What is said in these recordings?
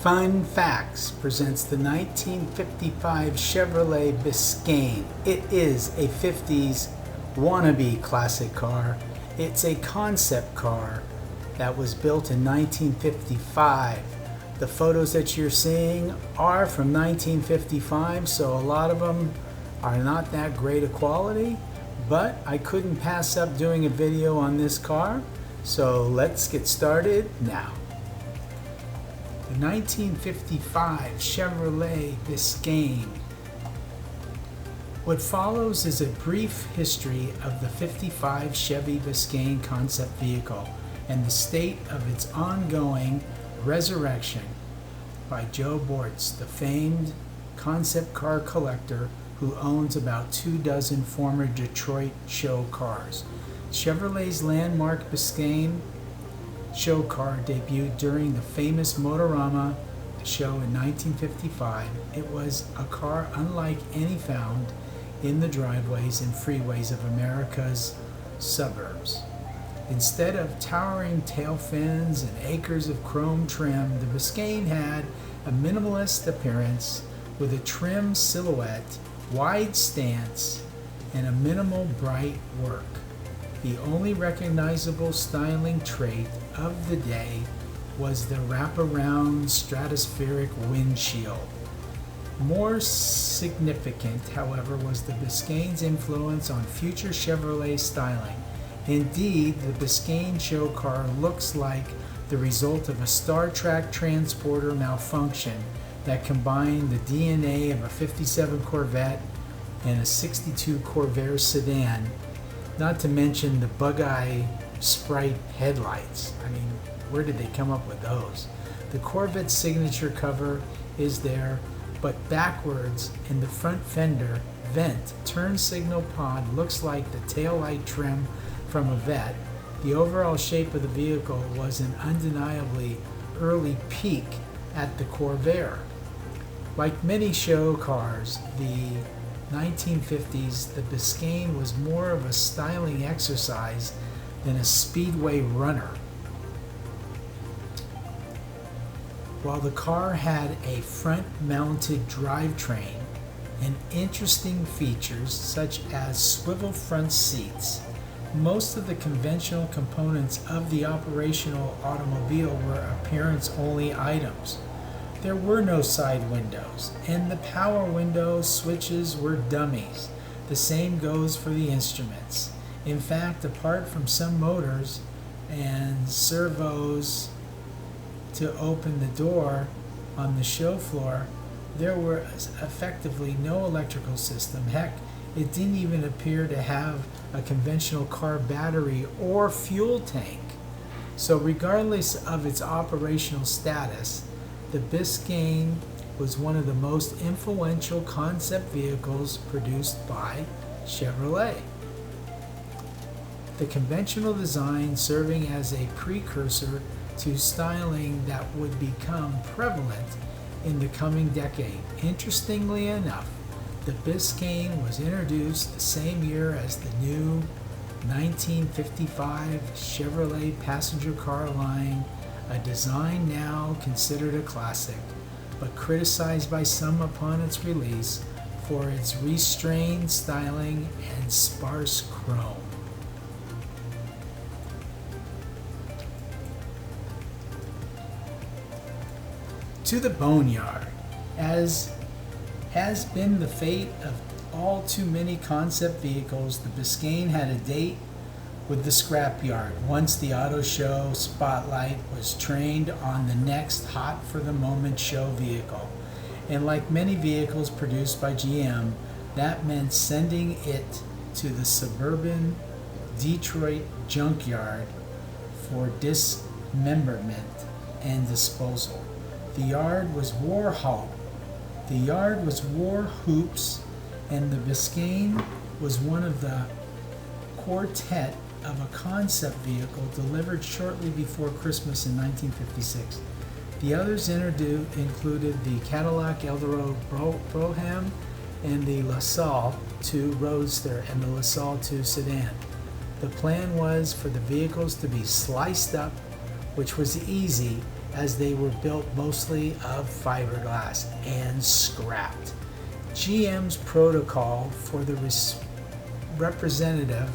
Fun Facts presents the 1955 Chevrolet Biscayne. It is a 50s wannabe classic car. It's a concept car that was built in 1955. The photos that you're seeing are from 1955, so a lot of them are not that great a quality, but I couldn't pass up doing a video on this car, so let's get started now. The 1955 Chevrolet Biscayne. What follows is a brief history of the 55 Chevy Biscayne concept vehicle and the state of its ongoing resurrection by Joe Bortz, the famed concept car collector who owns about 24 former Detroit show cars. Chevrolet's landmark Biscayne show car debuted during the famous Motorama show in 1955. It was a car unlike any found in the driveways and freeways of America's suburbs. Instead of towering tail fins and acres of chrome trim, the Biscayne had a minimalist appearance with a trim silhouette, wide stance, and a minimal bright work. The only recognizable styling trait of the day was the wraparound stratospheric windshield. More significant, however, was the Biscayne's influence on future Chevrolet styling. Indeed, the Biscayne show car looks like the result of a Star Trek transporter malfunction that combined the DNA of a 57 Corvette and a 62 Corvair sedan, not to mention the bug-eye Sprite headlights. I mean, where did they come up with those? The Corvette's signature cover is there, but backwards in the front fender vent turn signal pod looks like the taillight trim from a Vette. The overall shape of the vehicle was an undeniably early peek at the Corvair. Like many show cars, the 1950s, the Biscayne was more of a styling exercise than a speedway runner. While the car had a front-mounted drivetrain and interesting features such as swivel front seats, most of the conventional components of the operational automobile were appearance-only items. There were no side windows, and the power window switches were dummies. The same goes for the instruments. In fact, apart from some motors and servos to open the door on the show floor, there were effectively no electrical system. Heck, it didn't even appear to have a conventional car battery or fuel tank. So regardless of its operational status, the Biscayne was one of the most influential concept vehicles produced by Chevrolet. The conventional design serving as a precursor to styling that would become prevalent in the coming decade. Interestingly enough, the Biscayne was introduced the same year as the new 1955 Chevrolet passenger car line, a design now considered a classic, but criticized by some upon its release for its restrained styling and sparse chrome. To the boneyard. As has been the fate of all too many concept vehicles, the Biscayne had a date with the scrapyard once the auto show spotlight was trained on the next hot for the moment show vehicle. And like many vehicles produced by GM, that meant sending it to the suburban Detroit junkyard for dismemberment and disposal. The yard was war hoops, and the Biscayne was one of the quartet of a concept vehicle delivered shortly before Christmas in 1956. The others included the Cadillac Eldorado Brougham and the LaSalle 2 Roadster and the LaSalle 2 sedan. The plan was for the vehicles to be sliced up, which was easy, as they were built mostly of fiberglass and scrapped. GM's protocol for the representative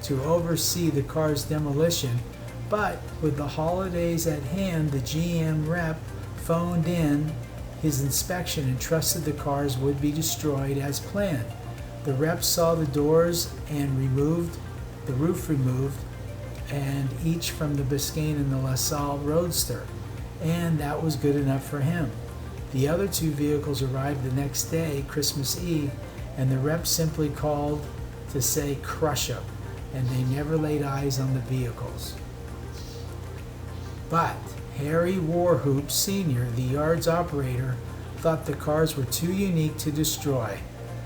to oversee the car's demolition, but with the holidays at hand, the GM rep phoned in his inspection and trusted the cars would be destroyed as planned. The rep saw the doors and the roof removed, and each from the Biscayne and the LaSalle Roadster, and that was good enough for him. The other two vehicles arrived the next day, Christmas Eve, and the rep simply called to say crush 'em, and they never laid eyes on the vehicles. But Harry Warhoop Sr., the yard's operator, thought the cars were too unique to destroy,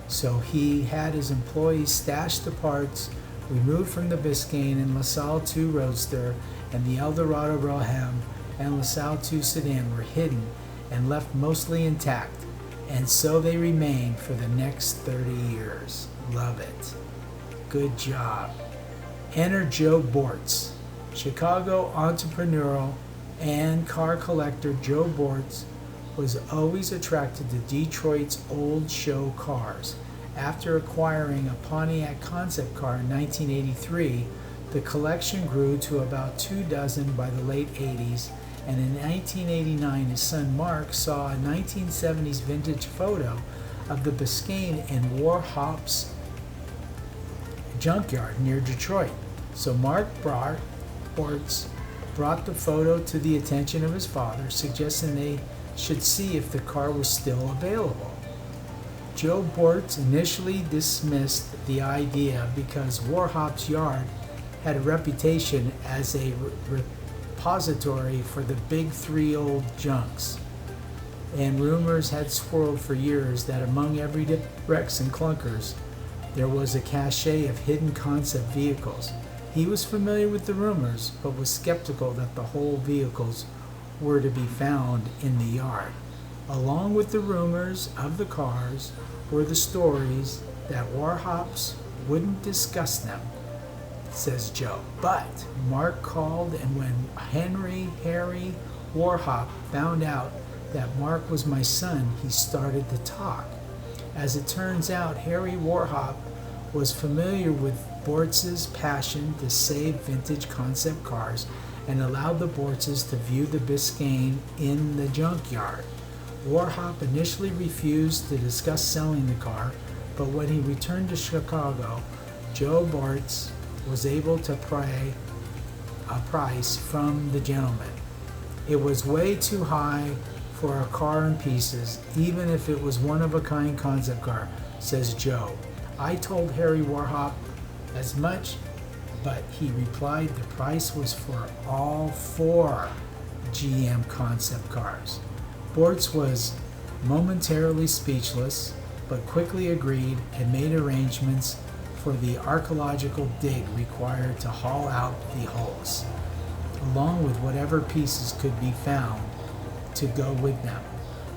so he had his employees stash the parts removed from the Biscayne and LaSalle 2 Roadster, and the Eldorado Brougham and LaSalle 2 sedan were hidden and left mostly intact, and so they remained for the next 30 years. Love it. Good job. Enter Joe Bortz. Chicago entrepreneurial and car collector Joe Bortz was always attracted to Detroit's old show cars. After acquiring a Pontiac Conceptcar in 1983, the collection grew to about 24 by the late 80s, and in 1989 his son Mark saw a 1970s vintage photo of the Biscayne in Warhop's junkyard near Detroit. So Mark Bortz brought the photo to the attention of his father, suggesting they should see if the car was still available. Joe Bortz initially dismissed the idea because Warhop's yard had a reputation as a repository for the big three old junks, and rumors had swirled for years that among everyday wrecks and clunkers there was a cache of hidden concept vehicles. He was familiar with the rumors, but was skeptical that the whole vehicles were to be found in the yard. Along with the rumors of the cars were the stories that Warhops wouldn't discuss them, says Joe. But Mark called, and when Harry Warhop found out that Mark was my son, he started to talk. As it turns out, Harry Warhop was familiar with Bortz's passion to save vintage concept cars and allowed the Bortzes to view the Biscayne in the junkyard. Warhop initially refused to discuss selling the car, but when he returned to Chicago, Joe Bortz was able to pry a price from the gentleman. It was way too high for a car in pieces, even if it was one-of-a-kind concept car, says Joe. I told Harry Warhop as much, but he replied the price was for all 4 GM concept cars. Bortz was momentarily speechless, but quickly agreed and made arrangements for the archaeological dig required to haul out the hulks, along with whatever pieces could be found to go with them.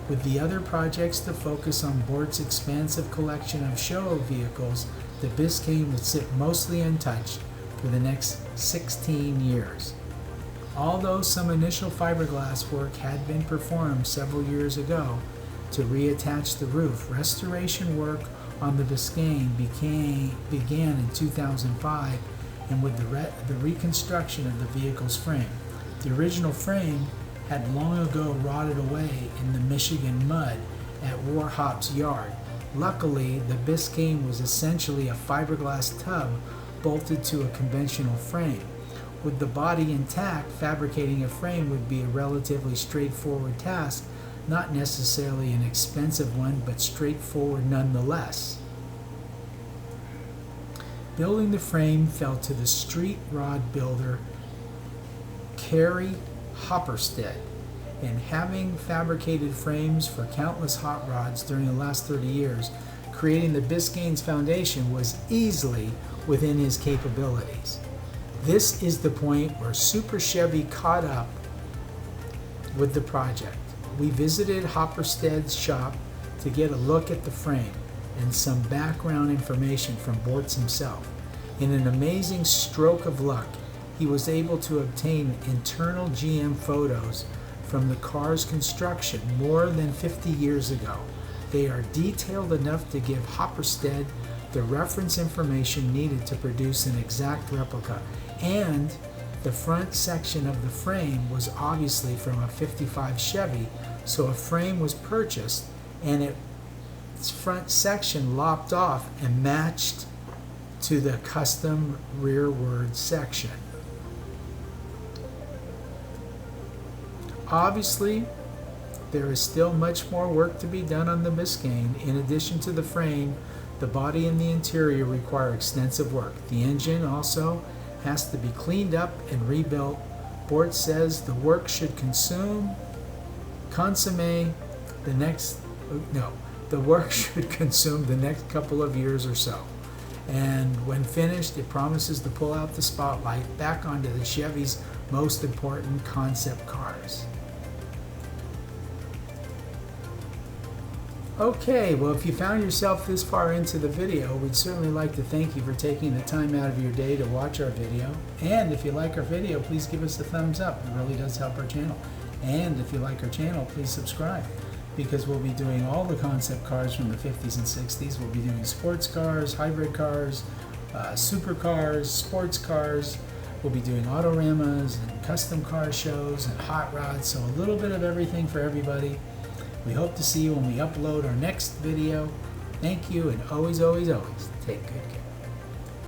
With the other projects to focus on Bortz's expansive collection of show vehicles, the Biscayne would sit mostly untouched for the next 16 years. Although some initial fiberglass work had been performed several years ago to reattach the roof, restoration work on the Biscayne began in 2005, and with the reconstruction of the vehicle's frame. The original frame had long ago rotted away in the Michigan mud at Warhop's yard. Luckily, the Biscayne was essentially a fiberglass tub bolted to a conventional frame. With the body intact, fabricating a frame would be a relatively straightforward task, not necessarily an expensive one, but straightforward nonetheless. Building the frame fell to the street rod builder Carrie Hopperstead, and having fabricated frames for countless hot rods during the last 30 years, creating the Biscayne's foundation was easily within his capabilities. This is the point where Super Chevy caught up with the project. We visited Hopperstead's shop to get a look at the frame and some background information from Bortz himself. In an amazing stroke of luck, he was able to obtain internal GM photos from the car's construction more than 50 years ago. They are detailed enough to give Hopperstead the reference information needed to produce an exact replica, and the front section of the frame was obviously from a 55 Chevy, so a frame was purchased and its front section lopped off and matched to the custom rearward section. Obviously, there is still much more work to be done on the Biscayne. In addition to the frame, the body and the interior require extensive work. The engine also has to be cleaned up and rebuilt. Bortz says the work should the work should consume the next couple of years or so. And when finished, it promises to pull out the spotlight back onto the Chevy's most important concept cars. Okay, well, if you found yourself this far into the video, we'd certainly like to thank you for taking the time out of your day to watch our video. And if you like our video, please give us a thumbs up. It really does help our channel. And if you like our channel, please subscribe, because we'll be doing all the concept cars from the 50s and 60s. We'll be doing sports cars, hybrid cars, supercars, sports cars. We'll be doing autoramas and custom car shows and hot rods, so a little bit of everything for everybody. We hope to see you when we upload our next video. Thank you, and always, always, always take good care.